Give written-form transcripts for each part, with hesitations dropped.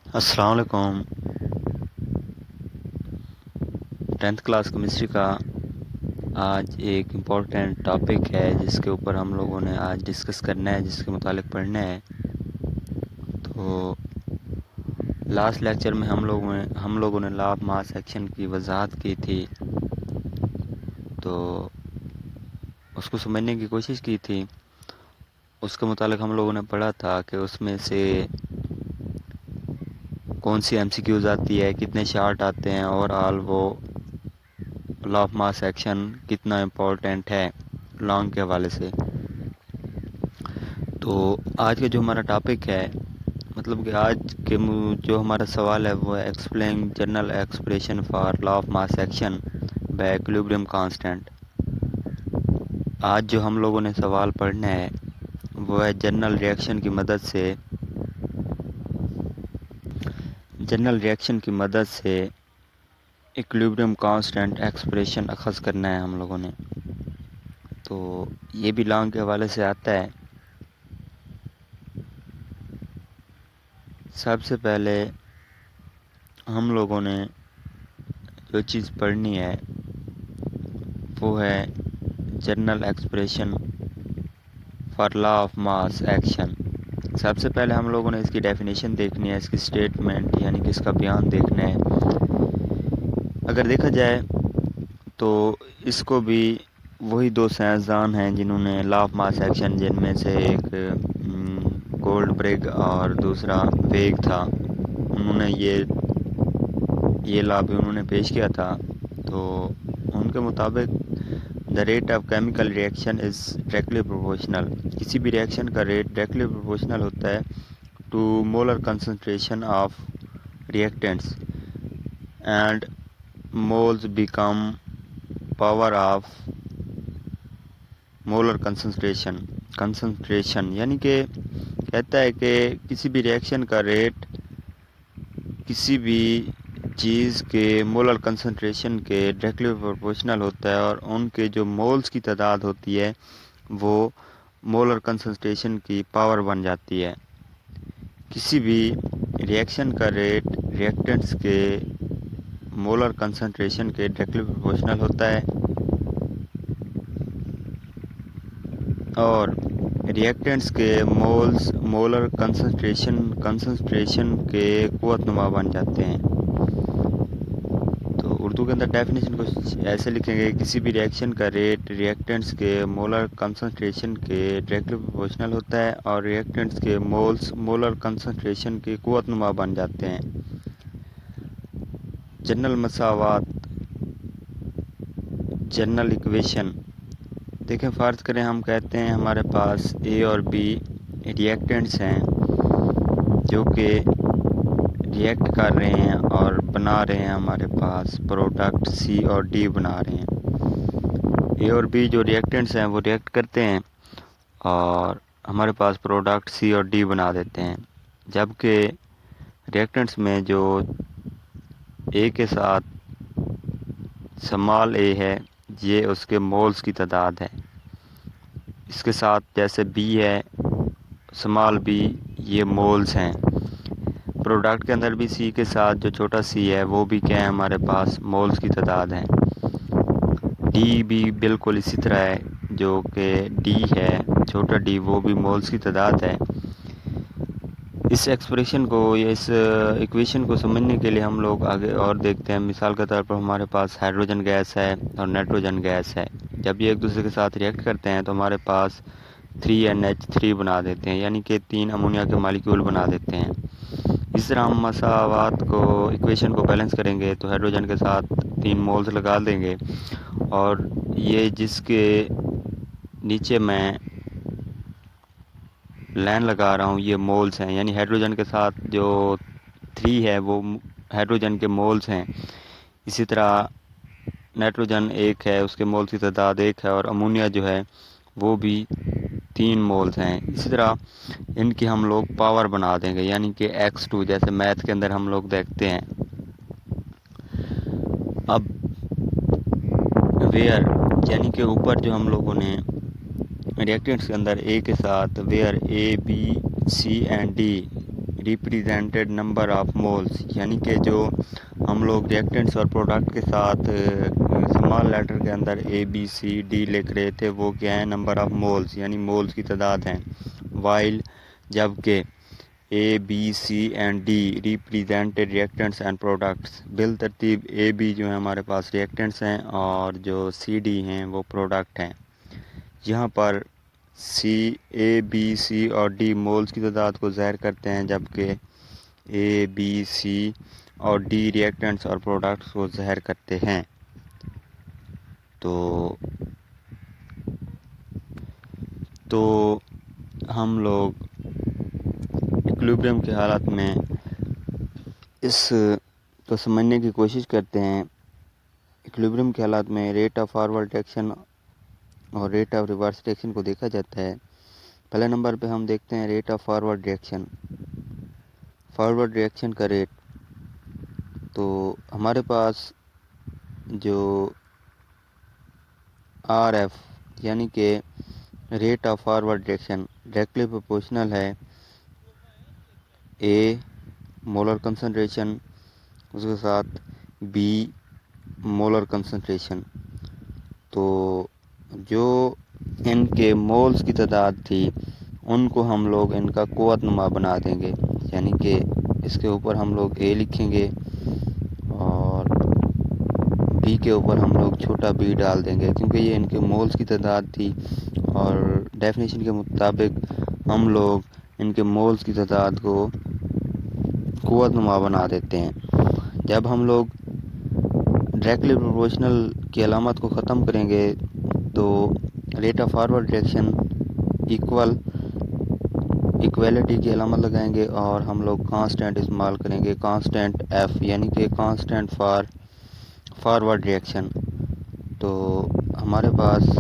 السلام علیکم۔ 10th class chemistry کا آج ایک امپورٹنٹ ٹاپک ہے جس کے اوپر ہم لوگوں نے آج ڈسکس کرنا ہے، جس کے متعلق پڑھنا ہے۔ تو لاسٹ لیکچر میں ہم لوگوں نے لا آف ماس ایکشن کی وضاحت کی تھی، تو اس کو سمجھنے کی کوشش کی تھی۔ اس کے متعلق ہم لوگوں نے پڑھا تھا کہ اس میں سے کون سی ایم سی کیوز آتی ہے، کتنے شارٹ آتے ہیں، اور آل وہ لا آف ماس ایکشن کتنا امپورٹنٹ ہے لانگ کے حوالے سے۔ تو آج کا جو ہمارا ٹاپک ہے، مطلب کہ آج کے جو ہمارا سوال ہے وہ ہے explain general expression for law of mass action by equilibrium constant. آج جو ہم لوگوں نے سوال پڑھنا ہے وہ ہے جنرل ریئیکشن کی مدد سے ایکویلبریم کانسٹنٹ ایکسپریشن اخذ کرنا ہے ہم لوگوں نے۔ تو یہ بھی لانگ کے حوالے سے آتا ہے۔ سب سے پہلے ہم لوگوں نے جو چیز پڑھنی ہے وہ ہے general expression for law of mass action. سب سے پہلے ہم لوگوں نے اس کی ڈیفینیشن دیکھنی ہے، اس کی اسٹیٹمنٹ یعنی کہ اس کا بیان دیکھنا ہے۔ اگر دیکھا جائے تو اس کو بھی وہی دو سائنسدان ہیں جنہوں نے لا آف ماس ایکشن، جن میں سے ایک گولڈ برگ اور دوسرا ویگ تھا، انہوں نے یہ لا بھی انہوں نے پیش کیا تھا۔ تو ان کے مطابق the rate of chemical reaction is directly proportional, کسی بھی ریئیکشن کا ریٹ ڈائریکٹلی پروپورشنل ہوتا ہے to molar concentration of reactants and moles become power of molar concentration, یعنی کہ کہتا ہے کہ کسی بھی ریئیکشن کا ریٹ کسی بھی چیز کے مولر کنسنٹریشن کے ڈائریکٹلی پروپورشنل ہوتا ہے، اور ان کے جو مولز کی تعداد ہوتی ہے وہ مولر کنسنٹریشن کی پاور بن جاتی ہے۔ کسی بھی ریئیکشن کا ریٹ ریئیکٹنٹس کے مولر کنسنٹریشن کے ڈائریکٹلی پروپورشنل ہوتا ہے، اور ریئیکٹنٹس کے مولز مولر کنسنٹریشن کے قوت نما بن جاتے ہیں۔ تو اردو کے اندر ڈیفینیشن کچھ ایسے لکھیں گے، کسی بھی ریئیکشن کا ریٹ ریئیکٹنٹس کے مولر کنسنٹریشن کے ڈائریکٹلی پروپورشنل ہوتا ہے، اور ریئیکٹنٹس کے مولز مولر کنسنٹریشن کی قوت نما بن جاتے ہیں۔ جنرل مساوات، جنرل ایکویشن دیکھیں، فرض کریں ہم کہتے ہیں ہمارے پاس اے اور بی ریئیکٹنٹس ہیں جو کہ ریئیکٹ کر رہے ہیں اور بنا رہے ہیں، ہمارے پاس پروڈکٹ سی اور ڈی بنا رہے ہیں۔ اے اور بی جو ریئیکٹنٹس ہیں وہ ریئیکٹ کرتے ہیں اور ہمارے پاس پروڈکٹ سی اور ڈی بنا دیتے ہیں، جبکہ ریئیکٹنٹس میں جو اے کے ساتھ سمال اے ہے یہ اس کے مولز کی تعداد ہے، اس کے ساتھ جیسے بی ہے سمال بی، یہ مولز ہیں۔ پروڈکٹ کے اندر بھی سی کے ساتھ جو چھوٹا سی ہے وہ بھی کیا ہے، ہمارے پاس مولز کی تعداد ہے۔ ڈی بھی بالکل اسی طرح ہے، جو کہ ڈی ہے چھوٹا ڈی، وہ بھی مولز کی تعداد ہے۔ اس ایکسپریشن کو یا اس ایکویشن کو سمجھنے کے لیے ہم لوگ آگے اور دیکھتے ہیں۔ مثال کے طور پر ہمارے پاس ہائیڈروجن گیس ہے اور نائٹروجن گیس ہے، جب یہ ایک دوسرے کے ساتھ ریئیکٹ کرتے ہیں تو ہمارے پاس 3NH3 بنا دیتے ہیں، یعنی کہ 3 امونیا کے مالیکیول بنا دیتے ہیں۔ اس طرح ہم مساوات کو ایکویشن کو بیلنس کریں گے تو ہائیڈروجن کے ساتھ 3 مولز لگا دیں گے، اور یہ جس کے نیچے میں لائن لگا رہا ہوں یہ مولز ہیں، یعنی ہائیڈروجن کے ساتھ جو 3 ہے وہ ہائیڈروجن کے مولز ہیں۔ اسی طرح نائٹروجن 1 ہے، اس کے مولز کی تعداد 1 ہے، اور امونیا جو ہے وہ بھی 3 مولز ہیں۔ اسی طرح ان کی ہم لوگ پاور بنا دیں گے، یعنی کہ X2، جیسے میتھ کے اندر ہم لوگ دیکھتے ہیں۔ اب ویئر یعنی کہ اوپر جو ہم لوگوں نے ریئیکٹنٹس کے اندر اے کے ساتھ where A B C and D represented number of moles, یعنی کہ جو ہم لوگ ریئیکٹنٹس اور پروڈکٹ کے ساتھ اسمال لیٹر کے اندر اے بی سی ڈی لکھ رہے تھے، وہ کیا ہیں؟ نمبر آف مولس، یعنی مولس کی تعداد ہیں. وائل جبکہ A B C and D represented reactants and products, بالترتیب اے بی جو ہیں ہمارے پاس ریئیکٹنٹس ہیں اور جو سی ڈی ہیں وہ پروڈکٹ ہیں. یہاں پر اے بی سی اور ڈی مولز کی تعداد کو ظاہر کرتے ہیں، جبکہ اے بی سی اور ڈی ریئیکٹنٹس اور پروڈکٹس کو ظاہر کرتے ہیں. تو ہم لوگ ایکویلبریم کی حالت میں اس کو سمجھنے کی کوشش کرتے ہیں. ایکویلبریم کے حالات میں ریٹ آف فارورڈ ریئیکشن اور ریٹ آف ریورس ریئیکشن کو دیکھا جاتا ہے. پہلے نمبر پہ ہم دیکھتے ہیں rate of forward reaction. Forward reaction کا ریٹ، تو ہمارے پاس جو آر ایف یعنی کہ rate of forward reaction directly proportional ہے اے مولر کنسنٹریشن اس کے ساتھ بی مولر کنسنٹریشن. تو جو ان کے مولز کی تعداد تھی ان کو ہم لوگ ان کا قوت نما بنا دیں گے، یعنی کہ اس کے اوپر ہم لوگ اے لکھیں گے اور بی کے اوپر ہم لوگ چھوٹا بی ڈال دیں گے، کیونکہ یہ ان کے مولز کی تعداد تھی اور ڈیفینیشن کے مطابق ہم لوگ ان کے مولز کی تعداد کو قوت نما بنا دیتے ہیں. جب ہم لوگ ڈائریکٹلی پروپورشنل کی علامت کو ختم کریں گے تو rate of forward reaction equality کی علامت لگائیں گے اور ہم لوگ کانسٹینٹ استعمال کریں گے، کانسٹینٹ ایف یعنی کہ کانسٹینٹ فار فارورڈ ریئیکشن. تو ہمارے پاس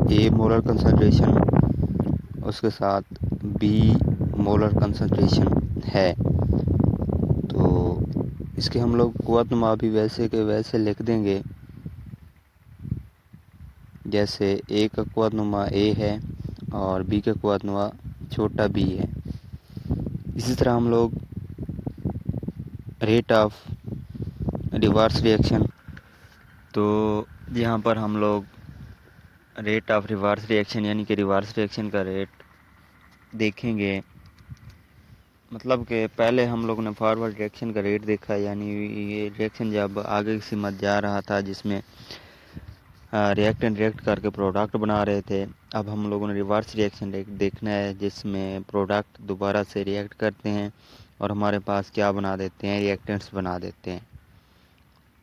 اے مولر کنسنٹریشن اس کے ساتھ بی مولر کنسنٹریشن ہے. تو اس کے ہم لوگ قوت نما بھی ویسے کہ ویسے لکھ دیں گے، جیسے اے کا قوت نما اے ہے اور بی کا قوت نما چھوٹا بی ہے. اسی طرح ہم لوگ ریٹ آف ریورس ریئیکشن، تو یہاں پر ہم لوگ ریٹ آف ریورس ریئیکشن یعنی کہ ریورس ریئیکشن کا ریٹ دیکھیں گے. مطلب کہ پہلے ہم لوگوں نے فارورڈ ریئیکشن کا ریٹ دیکھا، یعنی یہ ریئیکشن جب آگے کی سمت جا رہا تھا جس میں ریئیکٹنٹ ریئیکٹ کر کے پروڈکٹ بنا رہے تھے. اب ہم لوگوں نے ریورس ریئیکشن دیکھنا ہے جس میں پروڈکٹ دوبارہ سے ریئیکٹ کرتے ہیں اور ہمارے پاس کیا بنا دیتے ہیں؟ ریئیکٹنٹس بنا دیتے ہیں.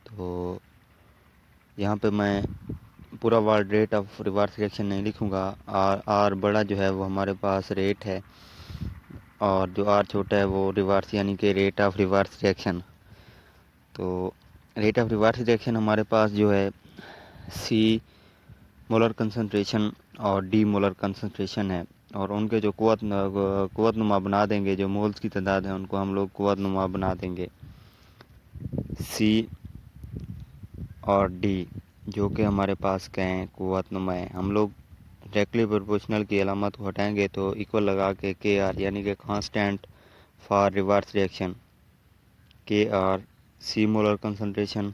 تو یہاں پہ میں پورا word rate of reverse reaction نہیں لکھوں گا. آر بڑا جو ہے وہ ہمارے پاس ریٹ ہے اور جو آر چھوٹا ہے وہ ریورس یعنی کہ ریٹ آف ریورس ریئیکشن. تو ریٹ آف ریورس ریئیکشن ہمارے پاس جو ہے سی مولر کنسنٹریشن اور ڈی مولر کنسنٹریشن ہے، اور ان کے جو قوت نما بنا دیں گے، جو مولز کی تعداد ہے ان کو ہم لوگ قوت نما بنا دیں گے سی اور ڈی، جو کہ ہمارے پاس کیا ہیں؟ قوت نما ہے. ہم لوگ ڈائریکٹلی پروپورشنل کی علامت کو ہٹائیں گے تو ایکول لگا کے کے آر یعنی کہ کانسٹینٹ فار ریورس ریئیکشن کے آر سی مولر کنسنٹریشن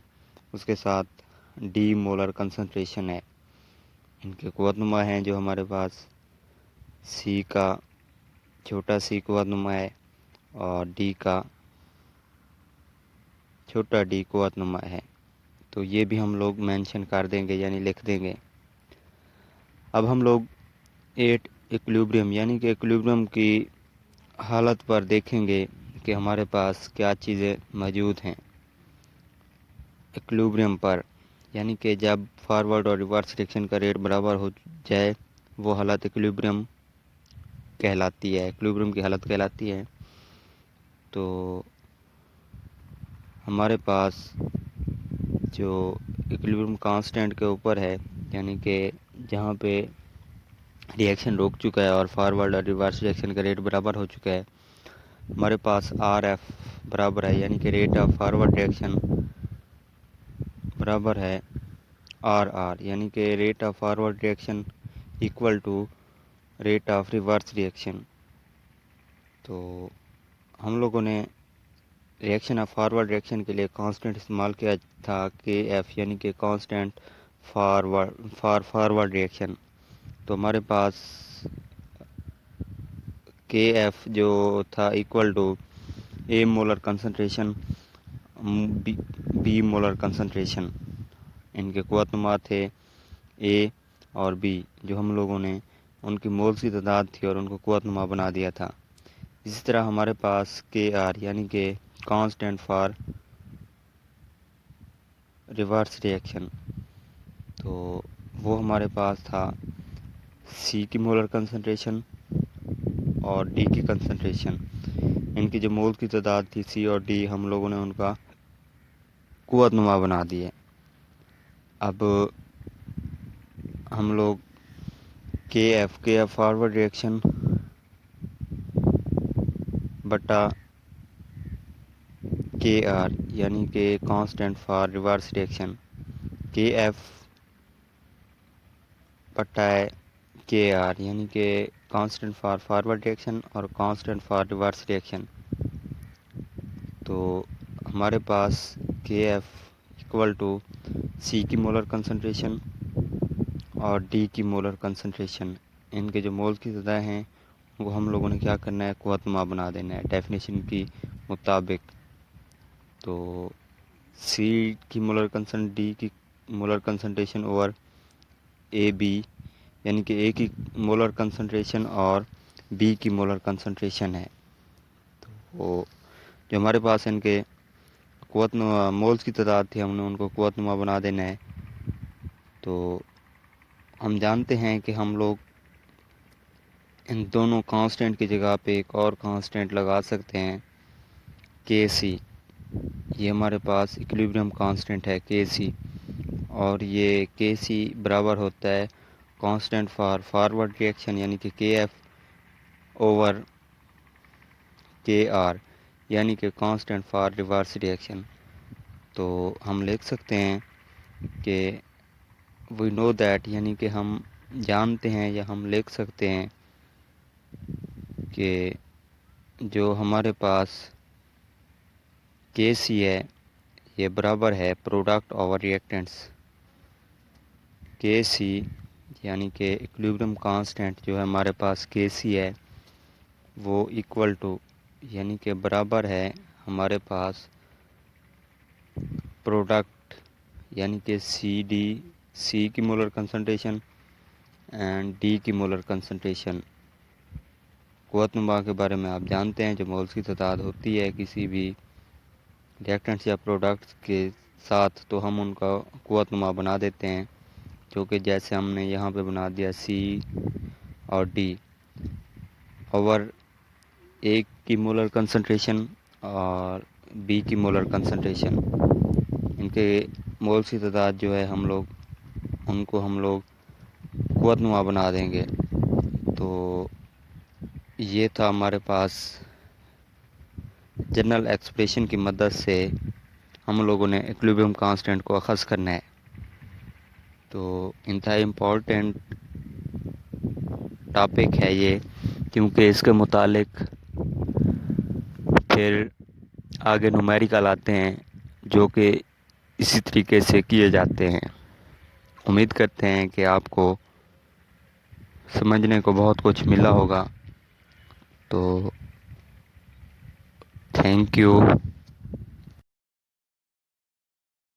اس کے ساتھ ڈی مولر کنسنٹریشن ہے. ان کے قوت نما ہیں جو ہمارے پاس سی کا چھوٹا سی قوت نما ہے اور ڈی کا چھوٹا ڈی قوت نما ہے. تو یہ بھی ہم لوگ مینشن کر دیں گے یعنی لکھ دیں گے. اب ہم لوگ ایکویلبریم یعنی کہ ایکویلبریم کی حالت پر دیکھیں گے کہ ہمارے پاس کیا چیزیں موجود ہیں. ایکویلبریم پر یعنی کہ جب فارورڈ اور ریورس ریئیکشن کا ریٹ برابر ہو جائے وہ حالت ایکویلبریم کہلاتی ہے، ایکویلبریم کی حالت کہلاتی ہے. تو ہمارے پاس جو ایکویلبریم کانسٹینٹ کے اوپر ہے، یعنی کہ جہاں پہ ریئیکشن روک چکا ہے اور فارورڈ اور ریورس ریئیکشن کا ریٹ برابر ہو چکا ہے، ہمارے پاس آر ایف برابر ہے، یعنی کہ ریٹ آف فارورڈ ریئیکشن برابر ہے آر آر، یعنی کہ rate of forward reaction equal to rate of reverse reaction. تو ہم لوگوں نے ریئیکشن آف فارورڈ ریئیکشن کے لیے کانسٹنٹ استعمال کیا تھا کے ایف، یعنی کہ کانسٹنٹ فارورڈ ریئیکشن. تو ہمارے پاس کے ایف جو تھا equal to A molar concentration B molar concentration. ان کے قوت نما تھے اے اور بی، جو ہم لوگوں نے ان کی مولز کی تعداد تھی اور ان کو قوت نما بنا دیا تھا. اسی طرح ہمارے پاس کے آر یعنی کہ کانسٹنٹ فار ریورس ریئیکشن، تو وہ ہمارے پاس تھا سی کی مولر کنسنٹریشن اور ڈی کی کنسنٹریشن. ان کی جو مول کی تعداد تھی سی اور ڈی، ہم لوگوں نے ان کا قوت نما بنا دی ہے. اب ہم لوگ کے ایف فارورڈ ریئیکشن بٹا کے آر یعنی کہ کانسٹنٹ فار ریورس ریئیکشن، کے ایف بٹا کے آر یعنی کہ کانسٹنٹ فار فارورڈ ریئیکشن اور کانسٹنٹ فار ریورس ریئیکشن. تو ہمارے پاس کے ایف ایکول ٹو سی کی مولر کنسنٹریشن اور ڈی کی مولر کنسنٹریشن. ان کے جو مول کی تعداد ہیں وہ ہم لوگوں نے کیا کرنا ہے، قوت نما بنا دینا ہے ڈیفینیشن کی مطابق. تو سی کی ڈی کی molar concentration over A B یعنی کہ اے کی مولر کنسنٹریشن اور بی کی مولر کنسنٹریشن ہے. تو جو ہمارے پاس ان کے قوت نما مولز کی تعداد تھی، ہم نے ان کو قوت نما بنا دینا ہے. تو ہم جانتے ہیں کہ ہم لوگ ان دونوں کانسٹنٹ کی جگہ پہ ایک اور کانسٹنٹ لگا سکتے ہیں، کے سی. یہ ہمارے پاس ایکویلبریم کانسٹنٹ ہے کے سی، اور یہ کے سی برابر ہوتا ہے کانسٹنٹ فار فارورڈ ریئیکشن یعنی کہ کے ایف اوور کے آر یعنی کہ کانسٹنٹ فار ریورس ریئیکشن. تو ہم لکھ سکتے ہیں کہ وی نو دیٹ یعنی کہ ہم جانتے ہیں یا ہم لکھ سکتے ہیں کہ جو ہمارے پاس کے سی ہے یہ برابر ہے پروڈکٹ اوور ریئیکٹنٹس. کے سی یعنی کہ ایکویلبریم کانسٹنٹ جو ہے ہمارے پاس کے سی ہے وہ ایکول ٹو یعنی کہ برابر ہے ہمارے پاس پروڈکٹ یعنی کہ سی کی مولر کنسنٹریشن اینڈ ڈی کی مولر کنسنٹریشن. قوت نما کے بارے میں آپ جانتے ہیں، جو مولز کی تعداد ہوتی ہے کسی بھی ریئیکٹنٹس یا پروڈکٹس کے ساتھ تو ہم ان کا قوت نما بنا دیتے ہیں، جو کہ جیسے ہم نے یہاں پہ بنا دیا سی اور ڈی اوور اے کی مولر کنسنٹریشن اور بی کی مولر کنسنٹریشن. ان کے مولز کی تعداد جو ہے ہم لوگ قوت نما بنا دیں گے. تو یہ تھا ہمارے پاس جنرل ایکسپریشن کی مدد سے ہم لوگوں نے ایکویلبریم کانسٹنٹ کو اخذ کرنا ہے. تو انتہائی امپورٹنٹ ٹاپک ہے یہ، کیونکہ اس کے متعلق پھر آگے نومیریکل آتے ہیں جو کہ اسی طریقے سے کیے جاتے ہیں. امید کرتے ہیں کہ آپ کو سمجھنے کو بہت کچھ ملا ہوگا. تو تھینک یو.